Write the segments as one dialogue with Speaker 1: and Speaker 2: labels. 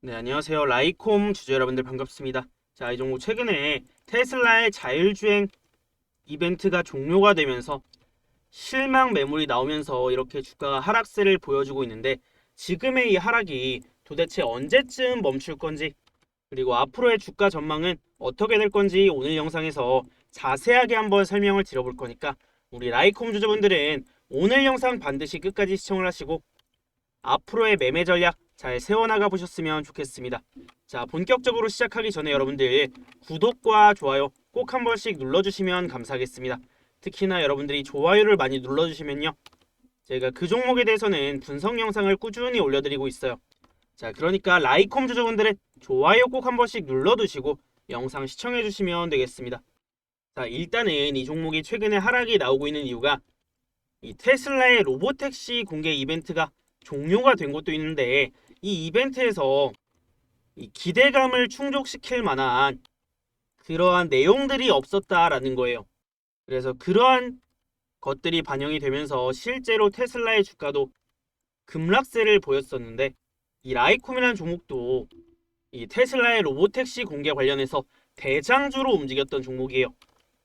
Speaker 1: 네, 안녕하세요. 라이콤 주주 여러분들 반갑습니다. 자, 이 종목 최근에 테슬라의 자율주행 이벤트가 종료가 되면서 실망 매물이 나오면서 이렇게 주가가 하락세를 보여주고 있는데 지금의 이 하락이 도대체 언제쯤 멈출 건지 그리고 앞으로의 주가 전망은 어떻게 될 건지 오늘 영상에서 자세하게 한번 설명을 드려볼 거니까 우리 라이콤 주주분들은 오늘 영상 반드시 끝까지 시청을 하시고 앞으로의 매매 전략 잘 세워나가 보셨으면 좋겠습니다. 자, 본격적으로 시작하기 전에 여러분들 구독과 좋아요 꼭 한 번씩 눌러주시면 감사하겠습니다. 특히나 여러분들이 좋아요를 많이 눌러주시면요, 제가 그 종목에 대해서는 분석 영상을 꾸준히 올려드리고 있어요. 자, 그러니까 라이콤 주주분들은 좋아요 꼭 한 번씩 눌러두시고 영상 시청해주시면 되겠습니다. 자, 일단은 이 종목이 최근에 하락이 나오고 있는 이유가 이 테슬라의 로보택시 공개 이벤트가 종료가 된 것도 있는데 이 이벤트에서 이 기대감을 충족시킬 만한 그러한 내용들이 없었다라는 거예요. 그래서 그러한 것들이 반영이 되면서 실제로 테슬라의 주가도 급락세를 보였었는데 이 라이콤이라는 종목도 이 테슬라의 로보택시 공개 관련해서 대장주로 움직였던 종목이에요.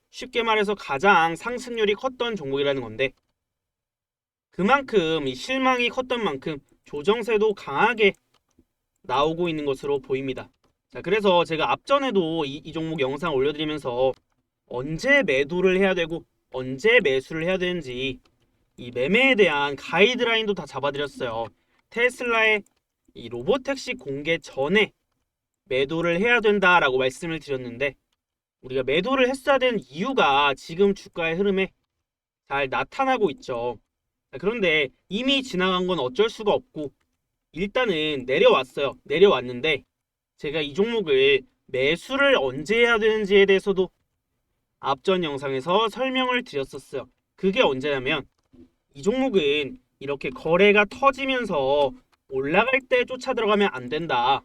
Speaker 1: 쉽게 말해서 가장 상승률이 컸던 종목이라는 건데 그만큼 이 실망이 컸던 만큼 조정세도 강하게 나오고 있는 것으로 보입니다. 자, 그래서 제가 앞전에도 이 종목 영상 올려드리면서 언제 매도를 해야 되고 언제 매수를 해야 되는지 이 매매에 대한 가이드라인도 다 잡아드렸어요. 테슬라의 이 로보택시 공개 전에 매도를 해야 된다라고 말씀을 드렸는데 우리가 매도를 했어야 되는 이유가 지금 주가의 흐름에 잘 나타나고 있죠. 그런데 이미 지나간 건 어쩔 수가 없고 일단은 내려왔어요. 내려왔는데 제가 이 종목을 매수를 언제 해야 되는지에 대해서도 앞전 영상에서 설명을 드렸었어요. 그게 언제냐면 이 종목은 이렇게 거래가 터지면서 올라갈 때 쫓아 들어가면 안 된다.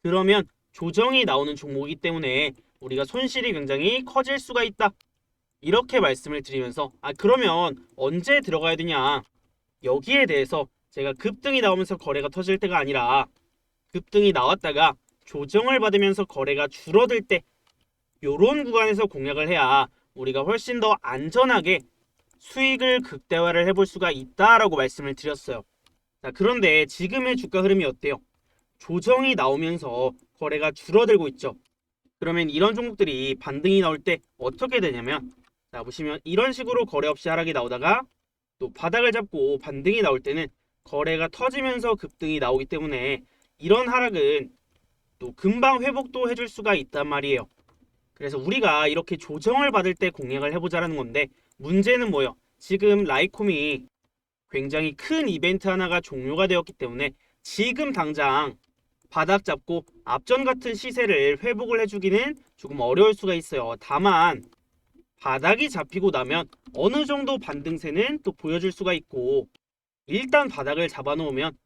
Speaker 1: 그러면 조정이 나오는 종목이기 때문에 우리가 손실이 굉장히 커질 수가 있다. 이렇게 말씀을 드리면서 그러면 언제 들어가야 되냐, 여기에 대해서 제가 급등이 나오면서 거래가 터질 때가 아니라 급등이 나왔다가 조정을 받으면서 거래가 줄어들 때 요런 구간에서 공략을 해야 우리가 훨씬 더 안전하게 수익을 극대화를 해볼 수가 있다라고 말씀을 드렸어요. 자, 그런데 지금의 주가 흐름이 어때요? 조정이 나오면서 거래가 줄어들고 있죠. 그러면 이런 종목들이 반등이 나올 때 어떻게 되냐면, 자, 보시면 이런 식으로 거래 없이 하락이 나오다가 또 바닥을 잡고 반등이 나올 때는 거래가 터지면서 급등이 나오기 때문에 이런 하락은 또 금방 회복도 해줄 수가 있단 말이에요. 그래서 우리가 이렇게 조정을 받을 때 공략을 해보자라는 건데 문제는 뭐예요? 지금 라이콤이 굉장히 큰 이벤트 하나가 종료가 되었기 때문에 지금 당장 바닥 잡고 앞전 같은 시세를 회복을 해주기는 조금 어려울 수가 있어요. 다만 바닥이 잡히고 나면 어느 정도 반등세는 또 보여줄 수가 있고 일단 바닥을 잡아놓으면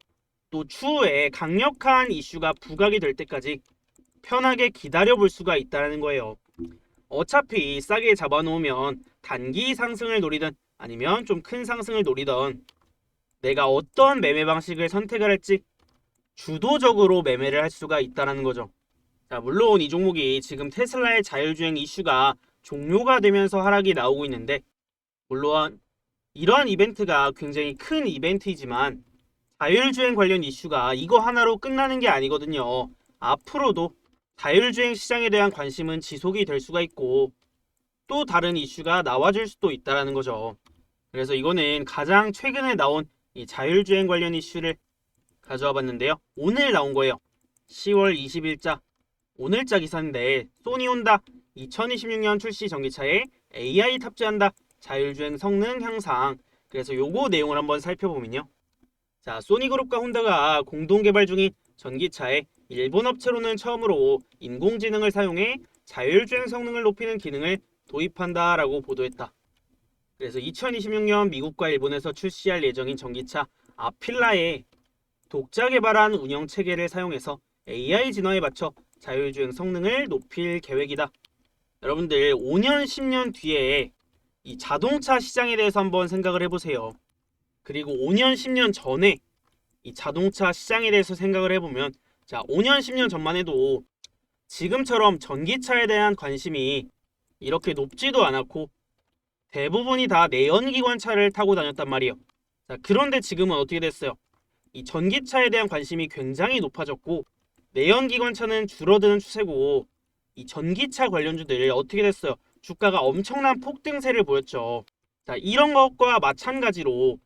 Speaker 1: 또 추후에 강력한 이슈가 부각이 될 때까지 편하게 기다려볼 수가 있다는 거예요. 어차피 싸게 잡아놓으면 단기 상승을 노리든 아니면 좀 큰 상승을 노리든 내가 어떤 매매 방식을 선택을 할지 주도적으로 매매를 할 수가 있다는 거죠. 자, 물론 이 종목이 지금 테슬라의 자율주행 이슈가 종료가 되면서 하락이 나오고 있는데 물론 이러한 이벤트가 굉장히 큰 이벤트이지만 자율주행 관련 이슈가 이거 하나로 끝나는 게 아니거든요. 앞으로도 자율주행 시장에 대한 관심은 지속이 될 수가 있고 또 다른 이슈가 나와줄 수도 있다는 거죠. 그래서 이거는 가장 최근에 나온 이 자율주행 관련 이슈를 가져와 봤는데요. 오늘 나온 거예요. 10월 20일자 오늘자 기사인데 소니혼다 2026년 출시 전기차에 AI 탑재한다. 자율주행 성능 향상. 그래서 요거 내용을 한번 살펴보면요. 자, 소니그룹과 혼다가 공동 개발 중인 전기차에 일본 업체로는 처음으로 인공지능을 사용해 자율주행 성능을 높이는 기능을 도입한다라고 보도했다. 그래서 2026년 미국과 일본에서 출시할 예정인 전기차 아필라에 독자 개발한 운영 체계를 사용해서 AI 진화에 맞춰 자율주행 성능을 높일 계획이다. 여러분들 5년, 10년 뒤에 이 자동차 시장에 대해서 한번 생각을 해보세요. 그리고 5년, 10년 전에 이 자동차 시장에 대해서 생각을 해보면 자, 5년, 10년 전만 해도 지금처럼 전기차에 대한 관심이 이렇게 높지도 않았고 대부분이 다 내연기관차를 타고 다녔단 말이에요. 자, 그런데 지금은 어떻게 됐어요? 이 전기차에 대한 관심이 굉장히 높아졌고 내연기관차는 줄어드는 추세고 이 전기차 관련주들 어떻게 됐어요? 주가가 엄청난 폭등세를 보였죠. 자, 이런 것과 마찬가지로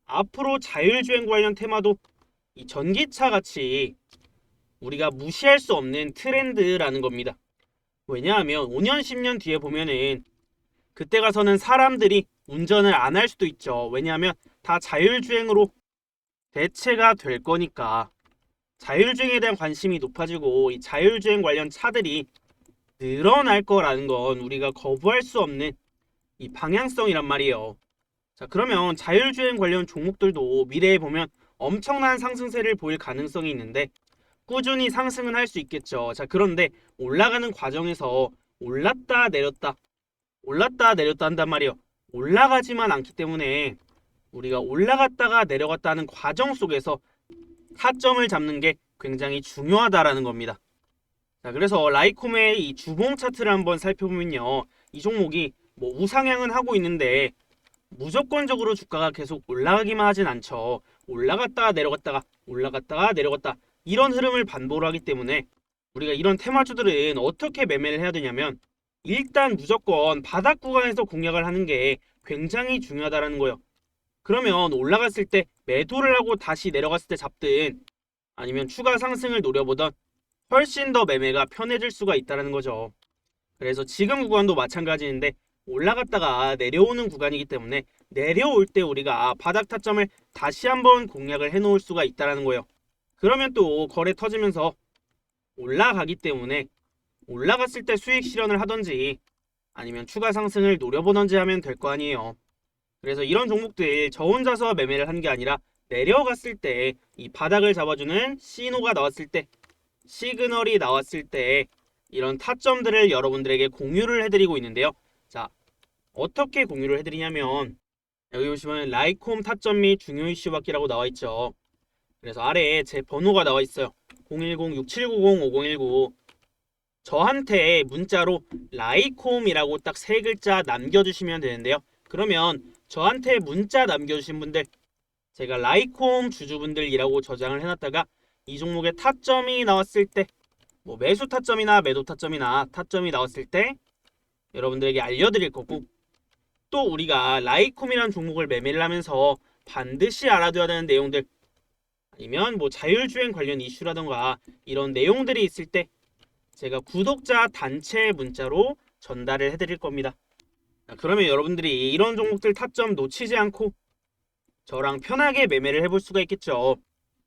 Speaker 1: 앞으로 자율주행 관련 테마도 이 전기차 같이 우리가 무시할 수 없는 트렌드라는 겁니다. 왜냐하면 5년, 10년 뒤에 보면은 그때 가서는 사람들이 운전을 안 할 수도 있죠. 왜냐하면 다 자율주행으로 대체가 될 거니까. 자율주행에 대한 관심이 높아지고 이 자율주행 관련 차들이 늘어날 거라는 건 우리가 거부할 수 없는 이 방향성이란 말이에요. 자, 그러면 자율주행 관련 종목들도 미래에 보면 엄청난 상승세를 보일 가능성이 있는데 꾸준히 상승은 할 수 있겠죠. 자, 그런데 올라가는 과정에서 올랐다 내렸다 한단 말이에요. 올라가지만 않기 때문에 우리가 올라갔다가 내려갔다 하는 과정 속에서 타점을 잡는 게 굉장히 중요하다라는 겁니다. 자, 그래서 라이콤의 이 주봉 차트를 한번 살펴보면요. 이 종목이 뭐 우상향은 하고 있는데 무조건적으로 주가가 계속 올라가기만 하진 않죠. 올라갔다가 내려갔다 이런 흐름을 반복을 하기 때문에 우리가 이런 테마주들은 어떻게 매매를 해야 되냐면 일단 무조건 바닥 구간에서 공략을 하는 게 굉장히 중요하다라는 거예요. 그러면 올라갔을 때 매도를 하고 다시 내려갔을 때 잡든 아니면 추가 상승을 노려보던 훨씬 더 매매가 편해질 수가 있다는 거죠. 그래서 지금 구간도 마찬가지인데 올라갔다가 내려오는 구간이기 때문에 내려올 때 우리가 바닥 타점을 다시 한번 공략을 해놓을 수가 있다는 거예요. 그러면 또 거래 터지면서 올라가기 때문에 올라갔을 때 수익 실현을 하던지 아니면 추가 상승을 노려보던지 하면 될 거 아니에요. 그래서 이런 종목들 저 혼자서 매매를 한 게 아니라 내려갔을 때 이 바닥을 잡아주는 신호가 나왔을 때 시그널이 나왔을 때 이런 타점들을 여러분들에게 공유를 해드리고 있는데요. 자, 어떻게 공유를 해드리냐면 여기 보시면 라이콤 타점 및 중요 이슈 받기라고 나와 있죠. 그래서 아래에 제 번호가 나와 있어요. 010-6790-5019 저한테 문자로 라이콤이라고 딱 세 글자 남겨주시면 되는데요. 그러면 저한테 문자 남겨주신 분들 제가 라이콤 주주분들이라고 저장을 해놨다가 이 종목의 타점이 나왔을 때 뭐 매수 타점이나 매도 타점이나 타점이 나왔을 때 여러분들에게 알려드릴 거고 또 우리가 라이콤이라는 종목을 매매를 하면서 반드시 알아둬야 되는 내용들 아니면 뭐 자율주행 관련 이슈라던가 이런 내용들이 있을 때 제가 구독자 단체 문자로 전달을 해드릴 겁니다. 그러면 여러분들이 이런 종목들 타점 놓치지 않고 저랑 편하게 매매를 해볼 수가 있겠죠.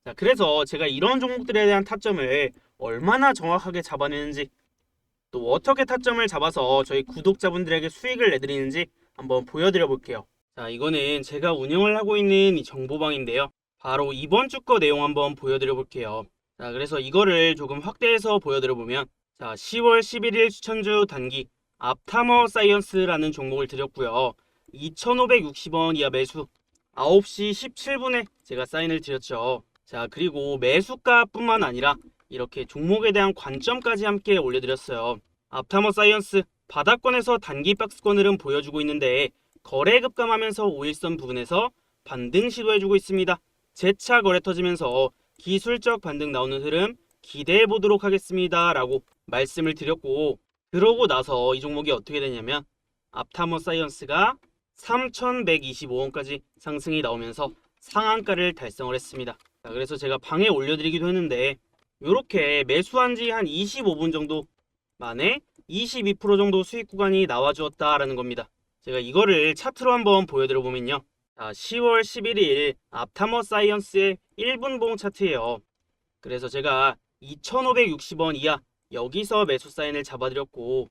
Speaker 1: 자, 그래서 제가 이런 종목들에 대한 타점을 얼마나 정확하게 잡아내는지 또 어떻게 타점을 잡아서 저희 구독자분들에게 수익을 내드리는지 한번 보여드려 볼게요. 자, 이거는 제가 운영을 하고 있는 이 정보방인데요. 바로 이번 주 거 내용 한번 보여드려 볼게요. 자, 그래서 이거를 조금 확대해서 보여드려 보면 자, 10월 11일 추천주 단기 앞타머 사이언스라는 종목을 드렸고요. 2,560원 이하 매수 9시 17분에 제가 사인을 드렸죠. 자, 그리고 매수가뿐만 아니라 이렇게 종목에 대한 관점까지 함께 올려드렸어요. 앞타머 사이언스 바닥권에서 단기 박스권 흐름 보여주고 있는데 거래 급감하면서 5일선 부근에서 반등 시도해주고 있습니다. 재차 거래 터지면서 기술적 반등 나오는 흐름 기대해 보도록 하겠습니다 라고 말씀을 드렸고 그러고 나서 이 종목이 어떻게 되냐면 앞타머 사이언스가 3,125원까지 상승이 나오면서 상한가를 달성을 했습니다. 자, 그래서 제가 방에 올려드리기도 했는데 이렇게 매수한 지 한 25분 정도 만에 22% 정도 수익 구간이 나와주었다라는 겁니다. 제가 이거를 차트로 한번 보여드려 보면요. 자, 10월 11일 앞타머 사이언스의 1분봉 차트예요. 그래서 제가 2,560원 이하 여기서 매수 사인을 잡아드렸고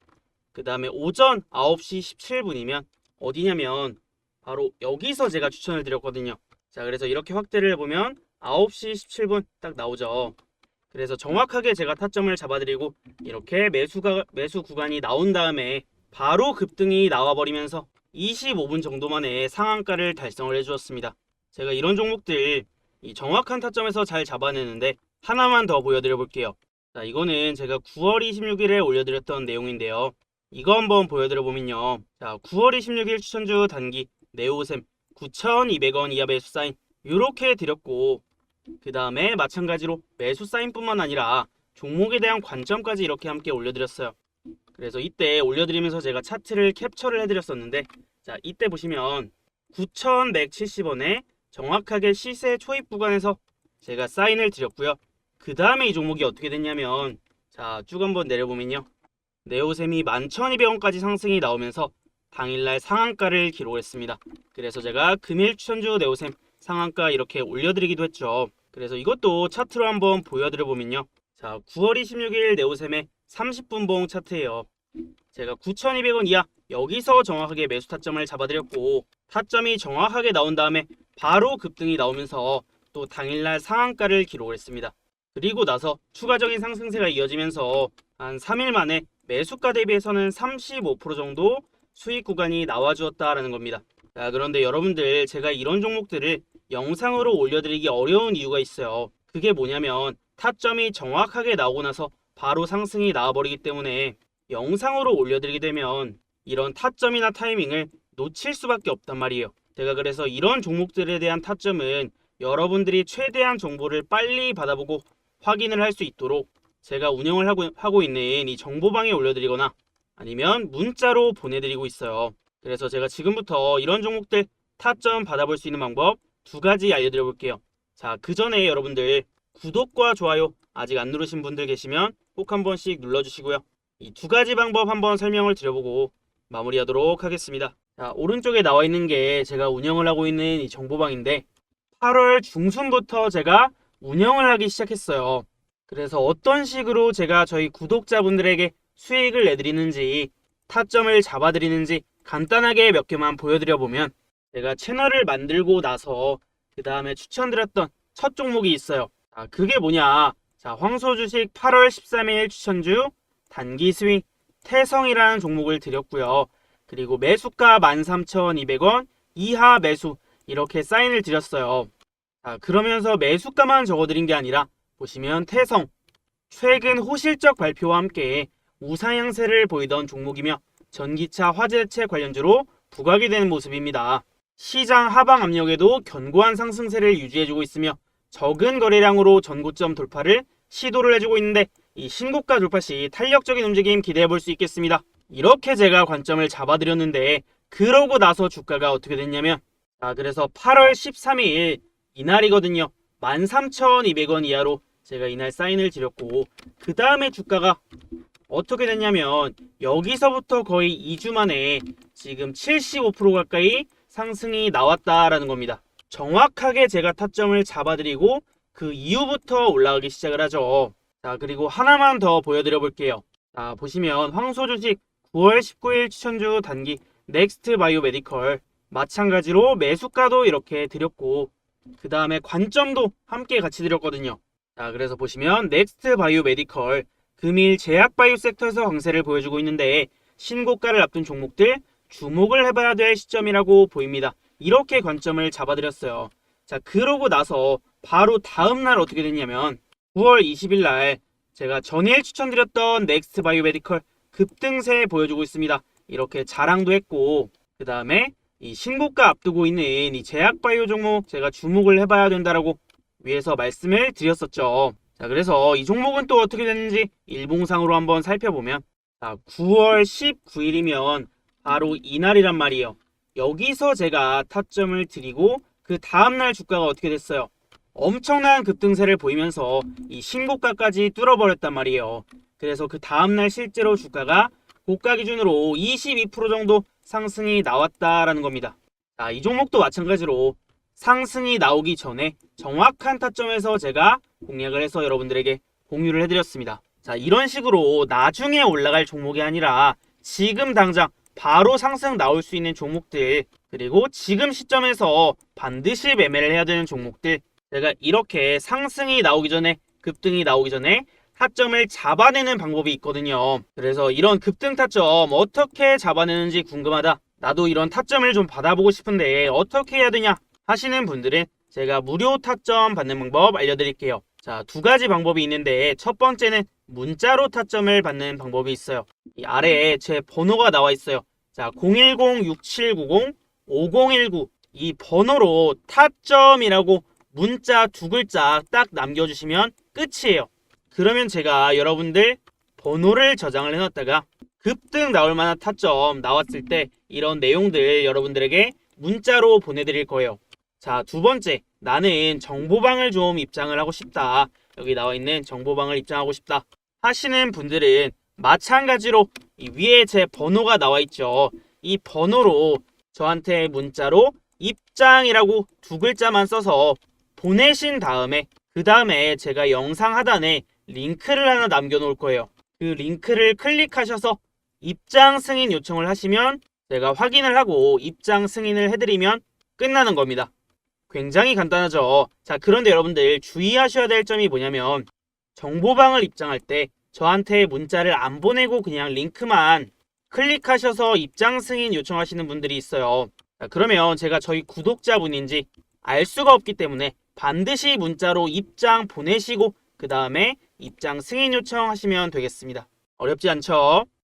Speaker 1: 그 다음에 오전 9시 17분이면 어디냐면 바로 여기서 제가 추천을 드렸거든요. 자, 그래서 이렇게 확대를 해보면 9시 17분 딱 나오죠. 그래서 정확하게 제가 타점을 잡아드리고 이렇게 매수 구간이 나온 다음에 바로 급등이 나와버리면서 25분 정도 만에 상한가를 달성을 해주었습니다. 제가 이런 종목들 이 정확한 타점에서 잘 잡아내는데 하나만 더 보여드려 볼게요. 자, 이거는 제가 9월 26일에 올려드렸던 내용인데요. 이거 한번 보여드려 보면요. 자, 9월 26일 추천주 단기 네오셈 9,200원 이하 매수 사인 이렇게 드렸고, 그 다음에 마찬가지로 매수 사인뿐만 아니라 종목에 대한 관점까지 이렇게 함께 올려드렸어요. 그래서 이때 올려드리면서 제가 차트를 캡처를 해드렸었는데, 자, 이때 보시면 9,170원에 정확하게 시세 초입 구간에서 제가 사인을 드렸고요. 그 다음에 이 종목이 어떻게 됐냐면, 자, 쭉 한번 내려보면요. 네오셈이 11,200원까지 상승이 나오면서 당일날 상한가를 기록했습니다. 그래서 제가 금일 추천주 네오셈 상한가 이렇게 올려드리기도 했죠. 그래서 이것도 차트로 한번 보여드려 보면요. 자, 9월 26일 네오셈의 30분봉 차트예요. 제가 9,200원 이하 여기서 정확하게 매수 타점을 잡아드렸고, 타점이 정확하게 나온 다음에 바로 급등이 나오면서 또 당일날 상한가를 기록을 했습니다. 그리고 나서 추가적인 상승세가 이어지면서 한 3일 만에 매수가 대비해서는 35% 정도 수익 구간이 나와주었다라는 겁니다. 자, 그런데 여러분들, 제가 이런 종목들을 영상으로 올려드리기 어려운 이유가 있어요. 그게 뭐냐면 타점이 정확하게 나오고 나서 바로 상승이 나와버리기 때문에 영상으로 올려드리게 되면 이런 타점이나 타이밍을 놓칠 수밖에 없단 말이에요. 제가 그래서 이런 종목들에 대한 타점은 여러분들이 최대한 정보를 빨리 받아보고 확인을 할 수 있도록 제가 운영을 하고 있는 이 정보방에 올려드리거나 아니면 문자로 보내드리고 있어요. 그래서 제가 지금부터 이런 종목들 타점 받아볼 수 있는 방법 2가지 알려드려 볼게요. 자, 그 전에 여러분들 구독과 좋아요 아직 안 누르신 분들 계시면 꼭 한 번씩 눌러주시고요. 이 2가지 방법 한번 설명을 드려보고 마무리하도록 하겠습니다. 자, 오른쪽에 나와 있는 게 제가 운영을 하고 있는 이 정보방인데, 8월 중순부터 제가 운영을 하기 시작했어요. 그래서 어떤 식으로 제가 저희 구독자분들에게 수익을 내드리는지, 타점을 잡아드리는지 간단하게 몇 개만 보여드려 보면, 제가 채널을 만들고 나서 그 다음에 추천드렸던 첫 종목이 있어요. 자, 그게 뭐냐? 자, 황소주식 8월 13일 추천주 단기 스윙 태성이라는 종목을 드렸고요. 그리고 매수가 13,200원 이하 매수 이렇게 사인을 드렸어요. 자, 그러면서 매수가만 적어드린 게 아니라 보시면 태성 최근 호실적 발표와 함께 우상향세를 보이던 종목이며 전기차 화재체 관련주로 부각이 되는 모습입니다. 시장 하방 압력에도 견고한 상승세를 유지해주고 있으며 적은 거래량으로 전고점 돌파를 시도를 해주고 있는데, 이 신고가 돌파 시 탄력적인 움직임 기대해볼 수 있겠습니다. 이렇게 제가 관점을 잡아드렸는데, 그러고 나서 주가가 어떻게 됐냐면, 자, 그래서 8월 13일 이날이거든요. 13,200원 이하로 제가 이날 사인을 드렸고, 그 다음에 주가가 어떻게 됐냐면 여기서부터 거의 2주 만에 지금 75% 가까이 상승이 나왔다라는 겁니다. 정확하게 제가 타점을 잡아드리고 그 이후부터 올라가기 시작을 하죠. 자, 그리고 하나만 더 보여드려 볼게요. 자, 보시면 황소주식 9월 19일 추천주 단기 넥스트 바이오 메디컬 마찬가지로 매수가도 이렇게 드렸고, 그 다음에 관점도 함께 같이 드렸거든요. 자, 그래서 보시면 넥스트 바이오 메디컬 금일 제약 바이오 섹터에서 강세를 보여주고 있는데, 신고가를 앞둔 종목들 주목을 해봐야 될 시점이라고 보입니다. 이렇게 관점을 잡아드렸어요. 자, 그러고 나서 바로 다음날 어떻게 됐냐면 9월 20일 날 제가 전일 추천드렸던 넥스트 바이오 메디컬 급등세 보여주고 있습니다. 이렇게 자랑도 했고, 그 다음에 이 신고가 앞두고 있는 이 제약 바이오 종목 제가 주목을 해봐야 된다라고 위에서 말씀을 드렸었죠. 자, 그래서 이 종목은 또 어떻게 됐는지 일봉상으로 한번 살펴보면, 자, 9월 19일이면 바로 이날이란 말이에요. 여기서 제가 타점을 드리고 그 다음날 주가가 어떻게 됐어요? 엄청난 급등세를 보이면서 이 신고가까지 뚫어버렸단 말이에요. 그래서 그 다음날 실제로 주가가 고가 기준으로 22% 정도 상승이 나왔다라는 겁니다. 자, 이 종목도 마찬가지로 상승이 나오기 전에 정확한 타점에서 제가 공략을 해서 여러분들에게 공유를 해드렸습니다. 자, 이런 식으로 나중에 올라갈 종목이 아니라 지금 당장 바로 상승 나올 수 있는 종목들, 그리고 지금 시점에서 반드시 매매를 해야 되는 종목들, 제가 이렇게 상승이 나오기 전에, 급등이 나오기 전에 타점을 잡아내는 방법이 있거든요. 그래서 이런 급등 타점 어떻게 잡아내는지 궁금하다, 나도 이런 타점을 좀 받아보고 싶은데 어떻게 해야 되냐 하시는 분들은 제가 무료 타점 받는 방법 알려드릴게요. 자, 두 가지 방법이 있는데 첫 번째는 문자로 타점을 받는 방법이 있어요. 이 아래에 제 번호가 나와 있어요. 자, 010-6790-5019 이 번호로 타점이라고 문자 두 글자 딱 남겨주시면 끝이에요. 그러면 제가 여러분들 번호를 저장을 해놨다가 급등 나올 만한 타점 나왔을 때 이런 내용들 여러분들에게 문자로 보내드릴 거예요. 자, 두 번째, 나는 정보방을 좀 입장을 하고 싶다. 여기 나와 있는 정보방을 입장하고 싶다 하시는 분들은 마찬가지로 이 위에 제 번호가 나와 있죠. 이 번호로 저한테 문자로 입장이라고 두 글자만 써서 보내신 다음에 그 다음에 제가 영상 하단에 링크를 하나 남겨놓을 거예요. 그 링크를 클릭하셔서 입장 승인 요청을 하시면 제가 확인을 하고 입장 승인을 해드리면 끝나는 겁니다. 굉장히 간단하죠. 자, 그런데 여러분들 주의하셔야 될 점이 뭐냐면 정보방을 입장할 때 저한테 문자를 안 보내고 그냥 링크만 클릭하셔서 입장 승인 요청하시는 분들이 있어요. 자, 그러면 제가 저희 구독자분인지 알 수가 없기 때문에 반드시 문자로 입장 보내시고 그 다음에 입장 승인 요청하시면 되겠습니다. 어렵지 않죠?